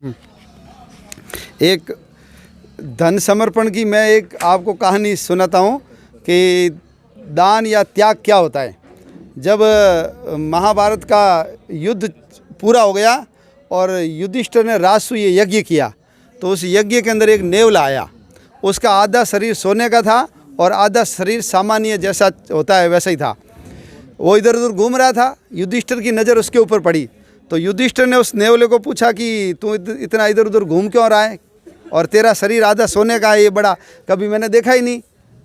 एक धन समर्पण की मैं एक आपको कहानी सुनाता हूँ कि दान या त्याग क्या होता है। जब महाभारत का युद्ध पूरा हो गया और युधिष्ठिर ने राजसूय यज्ञ किया, तो उस यज्ञ के अंदर एक नेवला आया। उसका आधा शरीर सोने का था और आधा शरीर सामान्य जैसा होता है वैसा ही था। वो इधर उधर घूम रहा था। युधिष्ठिर की नज़र उसके ऊपर पड़ी, तो युधिष्ठिर ने उस नेवले को पूछा कि तू इतना इधर उधर घूम क्यों रहा है और तेरा शरीर आधा सोने का है, ये बड़ा कभी मैंने देखा ही नहीं,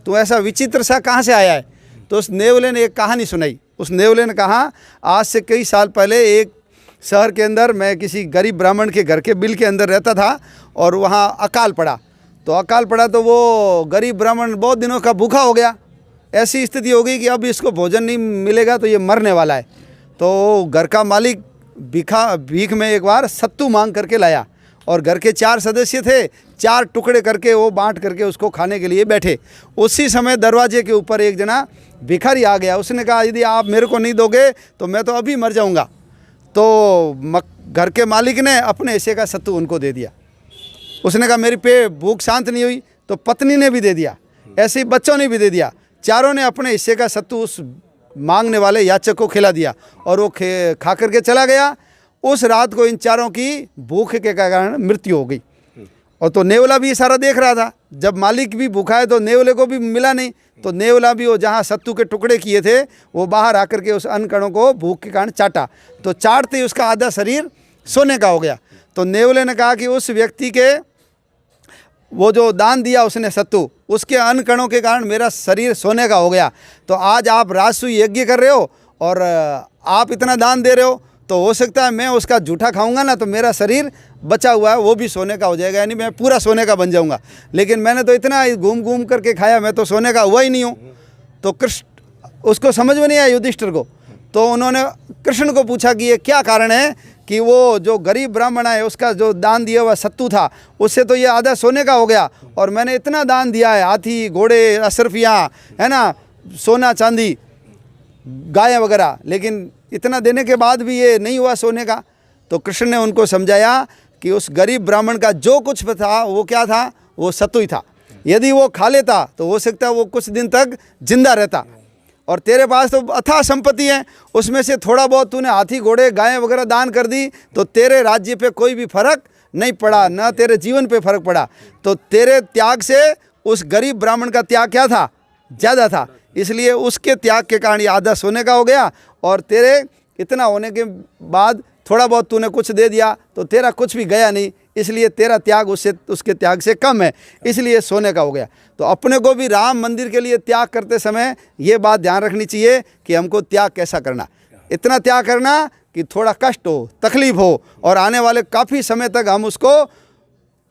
तू ऐसा विचित्र सा कहाँ से आया है। तो उस नेवले ने एक कहानी सुनाई। उस नेवले ने कहा, आज से कई साल पहले एक शहर के अंदर मैं किसी गरीब ब्राह्मण के घर के बिल के अंदर रहता था और वहाँ अकाल पड़ा। तो अकाल पड़ा तो वो गरीब ब्राह्मण बहुत दिनों का भूखा हो गया। ऐसी स्थिति हो गई कि अब इसको भोजन नहीं मिलेगा तो ये मरने वाला है। तो घर का मालिक भीख में एक बार सत्तू मांग करके लाया और घर के 4 सदस्य थे, 4 टुकड़े करके वो बांट करके उसको खाने के लिए बैठे। उसी समय दरवाजे के ऊपर एक जना भिखारी आ गया। उसने कहा, यदि आप मेरे को नहीं दोगे तो मैं तो अभी मर जाऊंगा। तो घर के मालिक ने अपने हिस्से का सत्तू उनको दे दिया। उसने कहा, मेरी भूख शांत नहीं हुई, तो पत्नी ने भी दे दिया, ऐसे ही बच्चों ने भी दे दिया। चारों ने अपने हिस्से का सत्तू उस मांगने वाले याचक को खिला दिया और वो खा करके चला गया। उस रात को इन चारों की भूख के कारण मृत्यु हो गई। और तो नेवला भी सारा देख रहा था। जब मालिक भी भूखा है तो नेवले को भी मिला नहीं, तो नेवला भी वो जहाँ सत्तू के टुकड़े किए थे वो बाहर आकर के उस अन्न कणों को भूख के कारण चाटा। तो चाटते ही उसका आधा शरीर सोने का हो गया। तो नेवले ने कहा कि उस व्यक्ति के वो जो दान दिया उसने सत्तू, उसके अन्न कणों के कारण मेरा शरीर सोने का हो गया। तो आज आप राजसूय यज्ञ कर रहे हो और आप इतना दान दे रहे हो, तो हो सकता है मैं उसका जूठा खाऊंगा ना तो मेरा शरीर बचा हुआ है वो भी सोने का हो जाएगा, यानी मैं पूरा सोने का बन जाऊंगा। लेकिन मैंने तो इतना घूम घूम करके खाया, मैं तो सोने का हुआ ही नहीं हूँ। तो कृष्ण उसको समझ में नहीं आया युधिष्ठिर को। तो उन्होंने कृष्ण को पूछा कि ये क्या कारण है कि वो जो गरीब ब्राह्मण है उसका जो दान दिया हुआ सत्तू था उससे तो ये आधा सोने का हो गया, और मैंने इतना दान दिया है, हाथी घोड़े अशरफियाँ है ना, सोना चांदी गायें वगैरह, लेकिन इतना देने के बाद भी ये नहीं हुआ सोने का। तो कृष्ण ने उनको समझाया कि उस गरीब ब्राह्मण का जो कुछ था वो क्या था, वो सत्तू ही था। यदि वो खा लेता तो हो सकता है वो कुछ दिन तक जिंदा रहता। और तेरे पास तो अथाह संपत्ति है, उसमें से थोड़ा बहुत तूने हाथी घोड़े गायें वगैरह दान कर दी तो तेरे राज्य पे कोई भी फर्क नहीं पड़ा, ना तेरे जीवन पे फर्क पड़ा। तो तेरे त्याग से उस गरीब ब्राह्मण का त्याग क्या था, ज़्यादा था, इसलिए उसके त्याग के कारण ये आधा सोने का हो गया। और तेरे इतना होने के बाद थोड़ा बहुत तूने कुछ दे दिया तो तेरा कुछ भी गया नहीं, इसलिए तेरा त्याग उसके त्याग से कम है, इसलिए सोने का हो गया। तो अपने को भी राम मंदिर के लिए त्याग करते समय ये बात ध्यान रखनी चाहिए कि हमको त्याग कैसा करना। इतना त्याग करना कि थोड़ा कष्ट हो, तकलीफ हो, और आने वाले काफ़ी समय तक हम उसको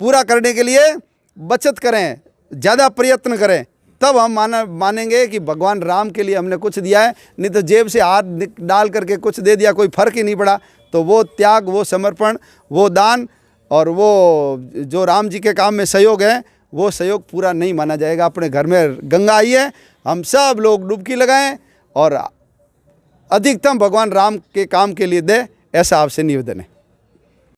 पूरा करने के लिए बचत करें, ज़्यादा प्रयत्न करें, तब हम मानेंगे कि भगवान राम के लिए हमने कुछ दिया है। नहीं तो जेब से हाथ डाल करके कुछ दे दिया, कोई फ़र्क ही नहीं पड़ा, तो वो त्याग, वो समर्पण, वो दान और वो जो राम जी के काम में सहयोग है वो सहयोग पूरा नहीं माना जाएगा। अपने घर में गंगा आई है, हम सब लोग डुबकी लगाएं और अधिकतम भगवान राम के काम के लिए दें, ऐसा आपसे निवेदन है।